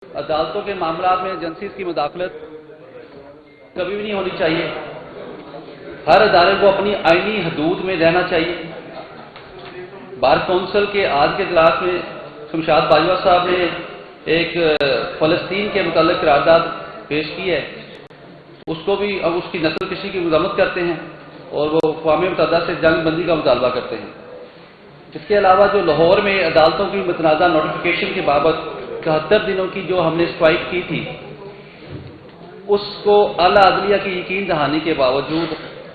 عدالتوں کے معاملات میں ایجنسیز کی مداخلت کبھی بھی نہیں ہونی چاہیے. ہر ادارے کو اپنی آئینی حدود میں رہنا چاہیے. بار کونسل کے آج کے اجلاس میں شمشاد باجوہ صاحب نے ایک فلسطین کے متعلق قرارداد پیش کی ہے. اس کو بھی اب اس کی نسل کشی کی مذمت کرتے ہیں اور وہ اقوام متحدہ سے جنگ بندی کا مطالبہ کرتے ہیں. اس کے علاوہ جو لاہور میں عدالتوں کی متنازع نوٹیفیکیشن کے بابت 71 دنوں کی جو ہم نے اسٹرائک کی تھی، اس کو اعلیٰ عدلیہ کی یقین دہانی کے باوجود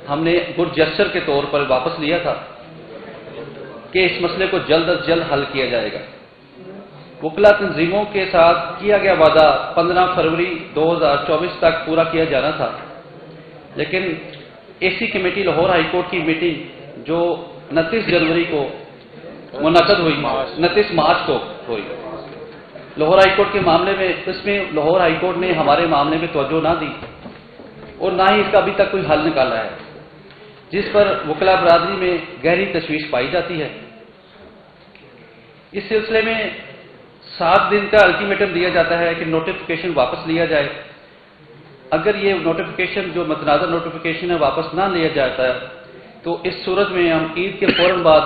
ہم نے گڈ جسچر کے طور پر واپس لیا تھا کہ اس مسئلے کو جلد از جلد حل کیا جائے گا. وکلا تنظیموں کے ساتھ کیا گیا وعدہ 15 فروری 2024 تک پورا کیا جانا تھا، لیکن اے سی کمیٹی لاہور ہائی کورٹ کی میٹنگ جو 29 جنوری کو منعقد ہوئی، 29 مارچ کو ہوئی لاہور ہائی کورٹ کے معاملے میں، اس میں لاہور ہائی کورٹ نے ہمارے معاملے میں توجہ نہ دی اور نہ ہی اس کا ابھی تک کوئی حل نکالا ہے، جس پر وکلا برادری میں گہری تشویش پائی جاتی ہے. اس سلسلے میں 7 دن کا الٹیمیٹم دیا جاتا ہے کہ نوٹیفیکیشن واپس لیا جائے. اگر یہ نوٹیفیکیشن جو متنازع نوٹیفیکیشن ہے واپس نہ لیا جاتا ہے تو اس صورت میں ہم عید کے فوراً بعد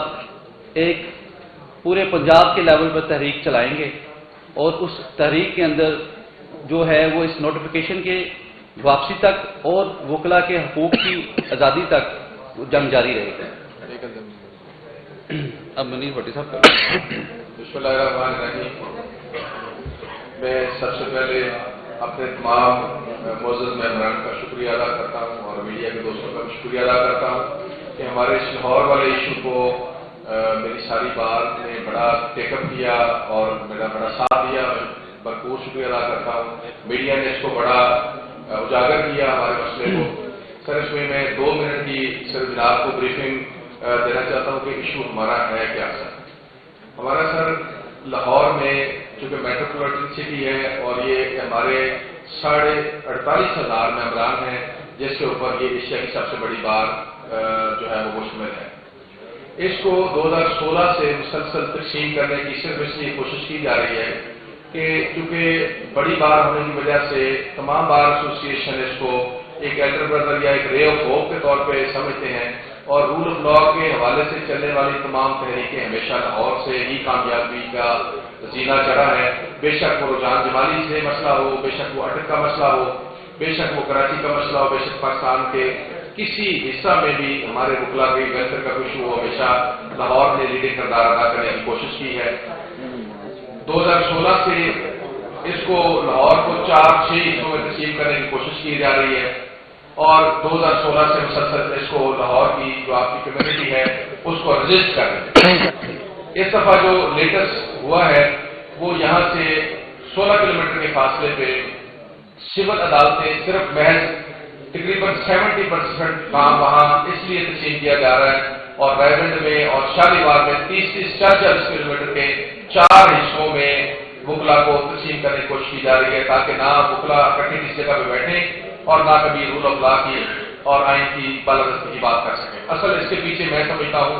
ایک پورے پنجاب کے لیول پر تحریک چلائیں گے اور اس تحریک کے اندر جو ہے وہ اس نوٹیفیکیشن کے واپسی تک اور وکلا کے حقوق کی آزادی تک جنگ جاری رہے گا. اب منیر بھٹی صاحب بسم اللہ الرحمن الرحیم. میں سب سے پہلے اپنے تمام معزز مہمانان کا شکریہ ادا کرتا ہوں اور میڈیا کے دوستوں کا بھی شکریہ ادا کرتا ہوں کہ ہمارے اس لاہور والے ایشو کو میری ساری بات نے بڑا ٹیک اپ کیا اور میرا بڑا ساتھ دیا. میں بھرپور شکریہ ادا کرتا ہوں. میڈیا نے اس کو بڑا اجاگر کیا ہمارے مسئلے کو. سر اس میں 2 منٹ کی سر جناب کو بریفنگ دینا چاہتا ہوں کہ ایشو ہمارا ہے کیا. سر ہمارا سر لاہور میں چونکہ میٹروپولیٹن سٹی ہے اور یہ ہمارے 48,500 ممبران ہیں، جس کے اوپر یہ ایشیا کی سب سے بڑی بار جو ہے وہ مشتمل ہے. اس کو 2016 سے مسلسل تقسیم کرنے کی صرف اس لیے کوشش کی جا رہی ہے کہ چونکہ بڑی بار ہونے کی وجہ سے تمام بار ایسوسیشن اس کو ایک ایلڈر بردر یا ایک رے آف ہوپ کے طور پہ سمجھتے ہیں اور رول آف لا کے حوالے سے چلنے والی تمام تحریکیں ہمیشہ لاہور سے ہی کامیابی کا زینہ چڑھا ہے. بے شک وہ رجحان جمالی سے مسئلہ ہو، بے شک وہ اٹک کا مسئلہ ہو، بے شک وہ کراچی کا مسئلہ ہو، بے شک پاکستان کے کسی حصہ میں بھی ہمارے وکلا کے ویلفیئر کا ایشو ہو، ہمیشہ لاہور نے لیڈنگ کردار ادا کرنے کی کوشش کی ہے. 2016 سے اس کو لاہور کو 4-6 حصوں میں تقسیم کرنے کی کوشش کی جا رہی ہے اور 2016 سے مسلسل اس کو لاہور کی جو آپ کی کمیونٹی ہے اس کو رجسٹ کر رہے ہیں. اس دفعہ جو لیٹسٹ ہوا ہے وہ یہاں سے 16 کلومیٹر کے فاصلے پہ سول عدالتیں صرف محض تقریباً 70% کام وہاں اس لیے تقسیم کیا جا رہا ہے اور ریونڈ میں اور شالیمار میں 30-40 کلومیٹر کے 4 حصوں میں وکلا کو تقسیم کرنے کی کوشش کی جا رہی ہے تاکہ نہ وکلا اکٹھے اس جگہ پہ بیٹھے اور نہ کبھی رول آف لا کی اور آئین کی بالادستی کی بات کر سکیں. اصل اس کے پیچھے میں سمجھتا ہوں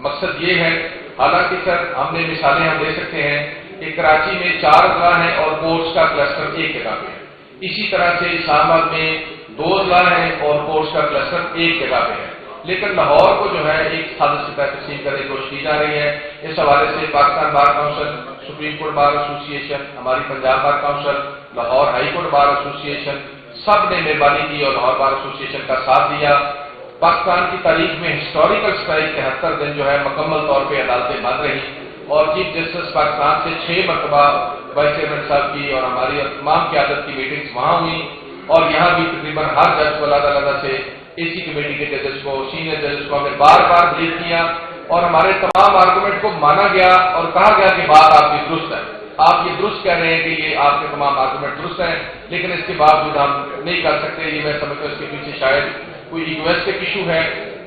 مقصد یہ ہے، حالانکہ سر ہم نے مثالیں ہم دے سکتے ہیں کہ کراچی میں 4 اضلاع ہیں اور کورٹس کا کلسٹر ایک جگہ پہ ہے. اسی طرح سے اسلام آباد میں 2 اضلاع ہیں اور کورٹس کا کلسٹر ایک جگہ پہ ہے. لیکن لاہور کو جو ہے ایک سازش کے تحت تقسیم کرنے کی کوشش کی جا رہی ہے. اس حوالے سے Pakistan bar council, supreme court bar association, ہماری Punjab bar council, Lahore high court bar association سب نے مہربانی کی اور لاہور بار ایسوسیشن کا ساتھ دیا. پاکستان کی تاریخ میں ہسٹوریکل اسٹرائک 73 دن جو ہے مکمل طور پہ عدالتیں بند رہی اور چیف جسٹس پاکستان سے 6 مرتبہ وائس چیئرمین صاحب کی اور ہماری تمام قیادت کی میٹنگز وہاں ہوئی اور یہاں بھی تقریباً ہر جج کو علیحدہ سے اے سی کمیٹی کے ججز کو، سینئر ججز کو ہمیں بار بار بریف کیا اور ہمارے تمام آرگومنٹ کو مانا گیا اور کہا گیا کہ بات آپ کی درست ہے. آپ یہ درست کہہ رہے ہیں کہ یہ آپ کے تمام آرگومنٹ درست ہیں، لیکن اس کے باوجود ہم نہیں کر سکتے. یہ میں سمجھتا ہوں اس کے پیچھے شاید کوئی ایگویسٹک ایشو ہے،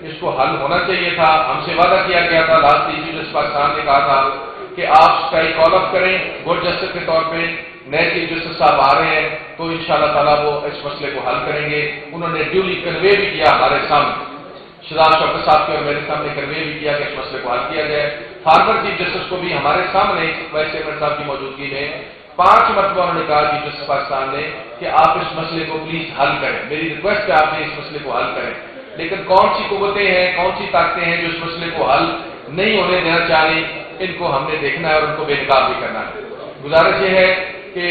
اس کو حل ہونا چاہیے تھا. ہم سے وعدہ کیا گیا تھا، لاسٹ چیف جسٹس پاکستان نے کہا تھا کہ آپ اسٹرائک کال اپ کریں گڈ جسٹس کے طور پہ. نئے چیف جسٹس صاحب آ رہے ہیں تو انشاءاللہ تعالیٰ وہ اس مسئلے کو حل کریں گے. انہوں نے ڈیولی کنوے بھی کیا ہمارے سامنے، شہزاد شوکت صاحب کے اور میرے سامنے کنوے بھی کیا کہ اس مسئلے کو حل کیا جائے. فارمر چیف جسٹس کو بھی ہمارے سامنے وائس چیئرمین صاحب کی موجودگی میں 5 مرتبہ انہوں نے کہا جسٹس پاکستان نے کہ آپ اس مسئلے کو پلیز حل کریں، میری ریکویسٹ ہے آپ نے اس مسئلے کو حل کریں، لیکن کون سی قوتیں ہیں، کون سی طاقتیں ہیں جو اس مسئلے کو حل نہیں ہونے دینا چاہ رہی، ان کو ہم نے دیکھنا ہے اور ان کو بے نقاب بھی کرنا ہے۔ گزارش یہ ہے کہ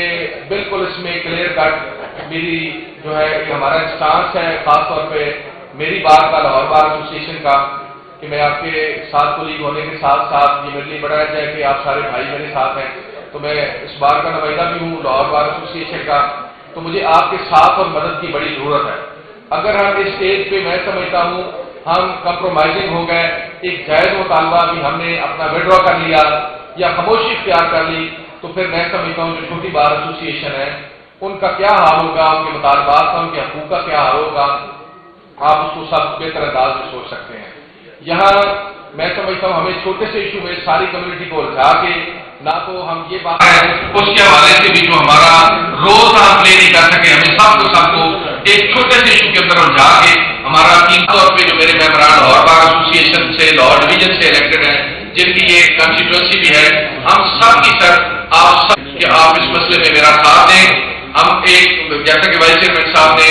بالکل اس میں کلیئر کٹ میری جو ہے کہ ہمارا اسٹانس ہے، خاص طور پہ میری بات کا لاہور بار ایسوسیشن کا، کہ میں آپ کے ساتھ کولیگ ہونے کے ساتھ ساتھ یہ میرے لیے بڑا ہے کہ آپ سارے بھائی میرے ساتھ ہیں، تو میں اس بار کا نمائندہ بھی ہوں لاہور بار ایسوسیشن کا، تو مجھے آپ کے ساتھ اور مدد کی بڑی ضرورت ہے۔ اگر ہم اس اسٹیج پہ میں سمجھتا ہوں ہم کمپرومائزنگ ہو گئے، ایک جائز مطالبہ بھی ہم نے اپنا وڈرا کر لیا یا خاموشی اختیار کر لی، تو پھر میں سمجھتا ہوں جو چھوٹی بار ایسوسیشن ہے ان کا کیا حال ہوگا، ان کے مطالبات کا، ان کے حقوق کا کیا حال ہوگا، آپ اس کو سب بہتر انداز میں سوچ سکتے ہیں۔ یہاں میں سمجھتا ہوں ہمیں چھوٹے سے ایشو میں ساری کمیونٹی کو الجھا کے نہ تو ہم یہ بات ہے اس کے حوالے سے بھی جو ہمارا رول ہم پلے نہیں کر سکے، ہمیں سب کو ایک چھوٹے سے ایشو کے اندر الجھا کے ہمارا ٹیم طور پہ جو میرے ممبران لاہور بار ایسوسیشن سے لاہور ڈویژن سے الیکٹڈ ہیں، جن کی یہ کنسٹیٹوئنسی بھی ہے، ہم سب کی سر آپ سب کہ آپ اس مسئلے میں میرا ساتھ دیں۔ ہم ایک جیسا کہ وائس چیئرمین صاحب نے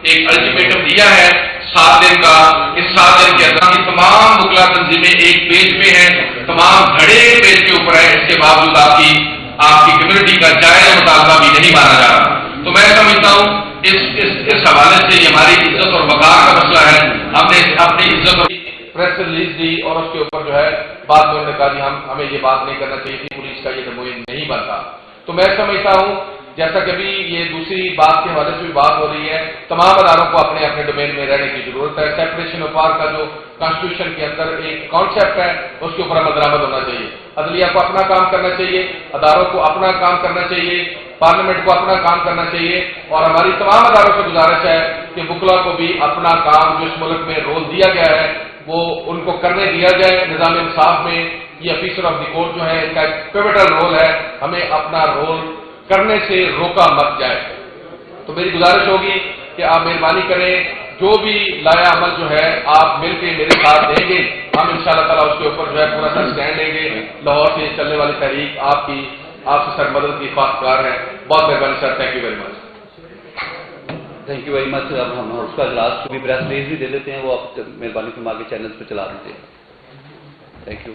ایک الٹیمیٹم دیا ہے 7 دن کا، اس 7 دن کے اندر کی تمام وکلا تنظیمیں ایک پیج پہ ہیں، تمام گھڑے پیج کے اوپر ہیں، اس کے باوجود آپ کی کمیونٹی کا جائز مطالبہ بھی نہیں مانا جا رہا۔ تو میں سمجھتا ہوں اس حوالے سے یہ ہماری عزت اور وقار کا مسئلہ ہے، ہم نے اپنی عزت اور پریس ریلیز دی اور اس کے اوپر جو ہے بعد میں انہوں نے کہا جی ہمیں یہ بات نہیں کرنا چاہیے تھی، پولیس کا یہ نمائندہ نہیں بنتا۔ تو میں سمجھتا ہوں جیسا کہ ابھی یہ دوسری بات کے حوالے سے بھی بات ہو رہی ہے، تمام اداروں کو اپنے اپنے ڈومین میں رہنے کی ضرورت ہے۔ سیپریشن آف پاور کا جو کانسٹیٹیوشن کے اندر ایک کانسیپٹ ہے اس کے اوپر عمل درآمد ہونا چاہیے، عدلیہ کو اپنا کام کرنا چاہیے، اداروں کو اپنا کام کرنا چاہیے، پارلیمنٹ کو اپنا کام کرنا چاہیے، اور ہماری تمام اداروں سے گزارش ہے کہ وکلا کو بھی اپنا کام جو اس ملک میں رول دیا گیا ہے وہ ان کو کرنے دیا جائے۔ نظام انصاف میں یہ آفیسر آف دی کورٹ جو ہے ان کا ایک پیوٹل رول ہے، ہمیں اپنا رول کرنے سے روکا مت جائے۔ تو میری گزارش ہوگی کہ آپ مہربانی کریں، جو بھی لایا عمل جو ہے آپ مل کے میرے ساتھ دیں گے، ہم انشاءاللہ تعالیٰ اس کے اوپر جو ہے پورا سر اسٹینڈ لیں گے۔ لاہور سے چلنے والی تحریک آپ سے سر مدد کی خواہشگار ہے۔ بہت مہربانی sir, thank you very much. Thank you very much. اب ہم اس کا اجلاس کو بھی پریس ریلیز بھی دے دیتے ہیں، وہ آپ مہربانی فرما کے چینلز پہ چلا دیتے ہیں۔ Thank you.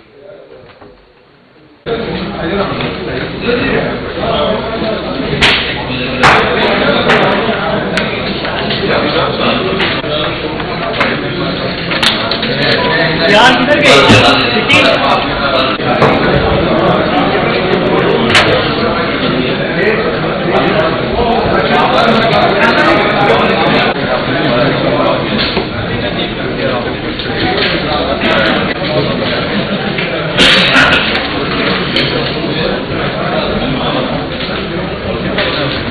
کدھر گئے؟